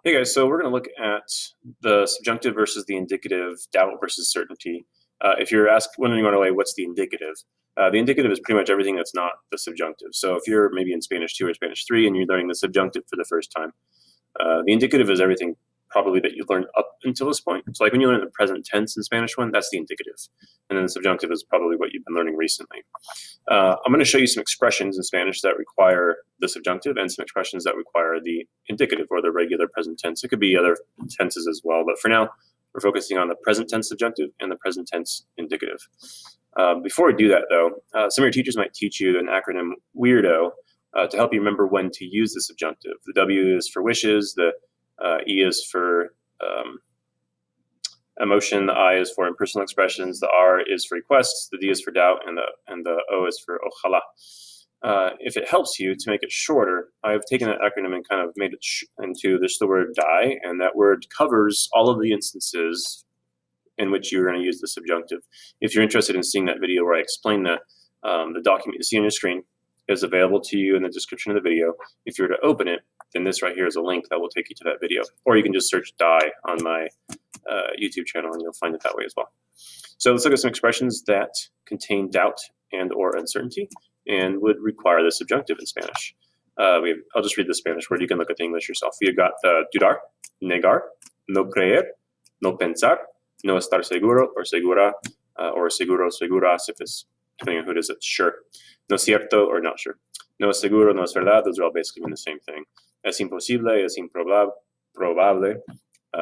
Hey guys, so we're going to look at the subjunctive versus the indicative, doubt versus certainty. If you're wondering right away, what's the indicative? The indicative is pretty much everything that's not the subjunctive. So if you're maybe in Spanish 2 or Spanish 3 and you're learning the subjunctive for the first time, the indicative is everything probably that you've learned up until this point. So like when you learn the present tense in Spanish 1, that's the indicative. And then the subjunctive is probably what you've been learning recently. I'm going to show you some expressions in Spanish that require the subjunctive and some expressions that require the indicative or the regular present tense. It could be other tenses as well, but for now, we're focusing on the present tense subjunctive and the present tense indicative. Before we do that though, some of your teachers might teach you an acronym WEIRDO to help you remember when to use the subjunctive. The W is for wishes, the E is for emotion, the I is for impersonal expressions, the R is for requests, the D is for doubt, and the O is for ojalá. If it helps you to make it shorter, I've taken that acronym and kind of made it into just the word die, and that word covers all of the instances in which you're going to use the subjunctive. If you're interested in seeing that video where I explain that, the document you see on your screen is available to you in the description of the video. If you were to open it, then this right here is a link that will take you to that video. Or you can just search die on my YouTube channel and you'll find it that way as well. So let's look at some expressions that contain doubt and or uncertainty and would require the subjunctive in Spanish. I'll just read the Spanish word. You can look at the English yourself. You got dudar, negar, no creer, no pensar, no estar seguro or segura, or seguro, seguras if it's, depending on who it is, it's sure. No cierto or not sure. No es seguro, no es verdad. Those are all basically mean the same thing. Es imposible, es improbable.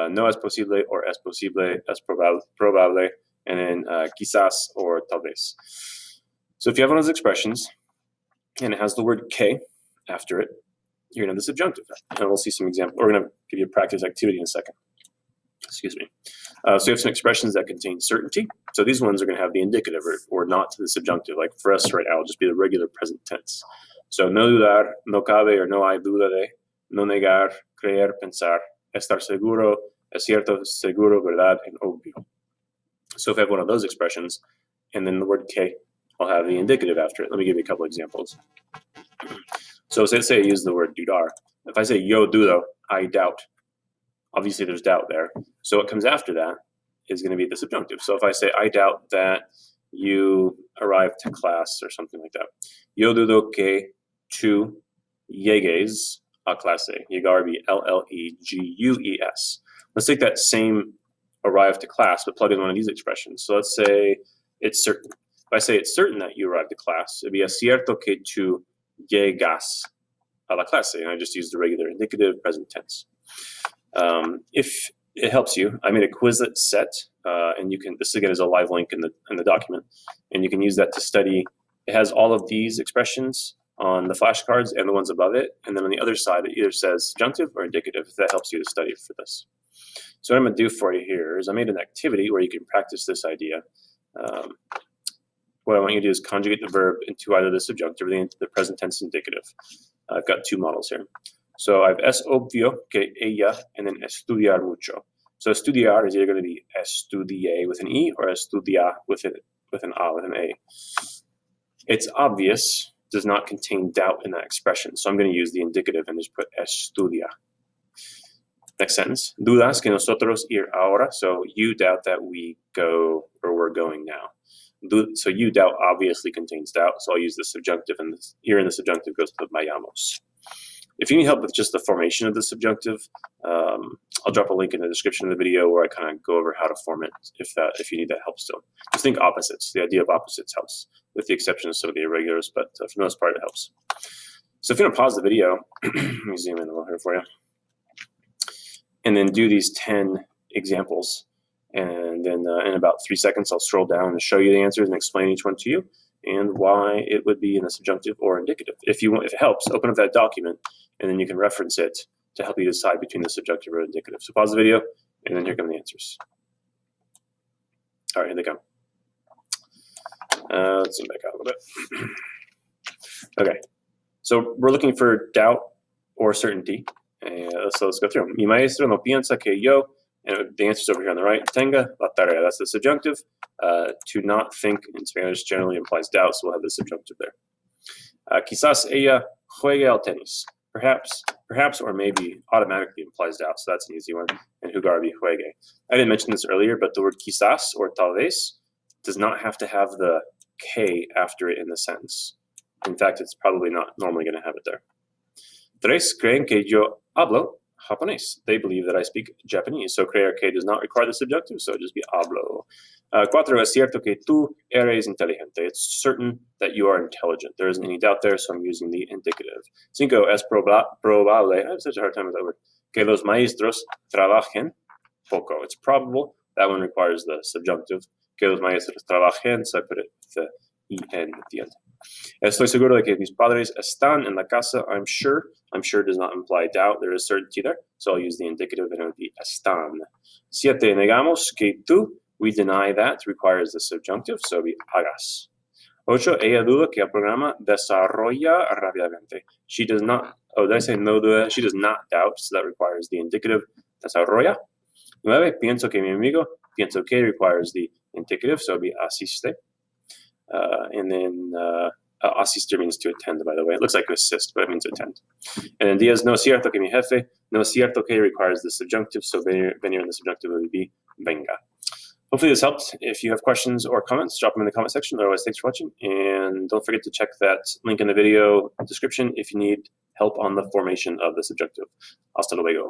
No es posible or es posible, es probable. And then quizás or tal vez. So if you have one of those expressions and it has the word que after it, you're going to have the subjunctive. And we'll see some examples. We're going to give you a practice activity in a second. Excuse me. So you have some expressions that contain certainty. So these ones are going to have the indicative or not to the subjunctive. Like for us right now, it'll just be the regular present tense. So no dudar, no cabe or no hay duda de, no negar, creer, pensar, estar seguro, es cierto, seguro, verdad, and obvio. So if I have one of those expressions and then the word que, I'll have the indicative after it. Let me give you a couple examples. So say I use the word dudar. If I say yo dudo, I doubt. Obviously there's doubt there. So what comes after that is going to be the subjunctive. So if I say I doubt that you arrived to class or something like that. Yo dudo que tú llegues a clase. Llegar would be L-L-E-G-U-E-S. Let's take that same arrive to class, but plug in one of these expressions. So let's say it's certain. If I say it's certain that you arrived to class, it'd be es cierto que tú llegas a la clase. And I just use the regular indicative present tense. If it helps you, I made a Quizlet set, and you can. This again is a live link in the document, and you can use that to study. It has all of these expressions on the flashcards and the ones above it, and then on the other side it either says subjunctive or indicative. If that helps you to study for this. So what I'm going to do for you here is I made an activity where you can practice this idea. What I want you to do is conjugate the verb into either the subjunctive or the present tense indicative. I've got two models here. So I have es obvio que ella and then estudiar mucho. So estudiar is either going to be estudie with an E or estudia with an A, with an A. It's obvious does not contain doubt in that expression. So I'm going to use the indicative and just put estudia. Next sentence. Dudas que nosotros ir ahora. So you doubt that we go or we're going now. So you doubt obviously contains doubt. So I'll use the subjunctive, and here in the subjunctive goes to vayamos. If you need help with just the formation of the subjunctive, I'll drop a link in the description of the video where I kind of go over how to form it if you need that help still. Just think opposites. The idea of opposites helps, with the exception of some of the irregulars, but for the most part it helps. So if you want to pause the video, let me zoom in a little here for you, and then do these 10 examples. And then in about 3 seconds, I'll scroll down and show you the answers and explain each one to you and why it would be in the subjunctive or indicative. If it helps, open up that document and then you can reference it to help you decide between the subjunctive or indicative. So pause the video and then here come the answers. All right, here they come. Let's zoom back out a little bit. Okay, so we're looking for doubt or certainty. So let's go through them. Mi maestro no piensa que yo, and the answer's over here on the right, tenga la tarea. That's the subjunctive. To not think in Spanish generally implies doubt, so we'll have the subjunctive there. Quizás ella juegue al tenis. perhaps or maybe automatically implies doubt, so that's an easy one. And jugar vi juegue. I didn't mention this earlier, but the word quizás or tal vez does not have to have the K after it in the sentence. In fact, it's probably not normally going to have it there. Tres creen que yo hablo japonés. They believe that I speak Japanese. So creer que does not require the subjunctive, so just be hablo. Cuatro, es cierto que tú eres inteligente. It's certain that you are intelligent. There isn't any doubt there, so I'm using the indicative. Cinco, es probable, I have such a hard time with that word, que los maestros trabajen poco. It's probable. That one requires the subjunctive. Que los maestros trabajen, so I put it with the en at the end. Estoy seguro de que mis padres están en la casa. I'm sure. I'm sure does not imply doubt. There is certainty there. So I'll use the indicative and it would be están. Siete, negamos que tú. We deny that. Requires the subjunctive. So it'll be hagas. Ocho, ella duda que el programa desarrolla rápidamente. She does not, oh, did I say no duda? She does not doubt. So that requires the indicative. Desarrolla. Nueve, pienso que mi amigo. Pienso que requires the indicative. So it'll be asiste. And then asistir means to attend, by the way. It looks like to assist, but it means attend. And then Diaz, no cierto que mi jefe. No cierto que requires the subjunctive, so venir in the subjunctive would be venga. Hopefully this helped. If you have questions or comments, drop them in the comment section. Otherwise, thanks for watching. And don't forget to check that link in the video description if you need help on the formation of the subjunctive. Hasta luego.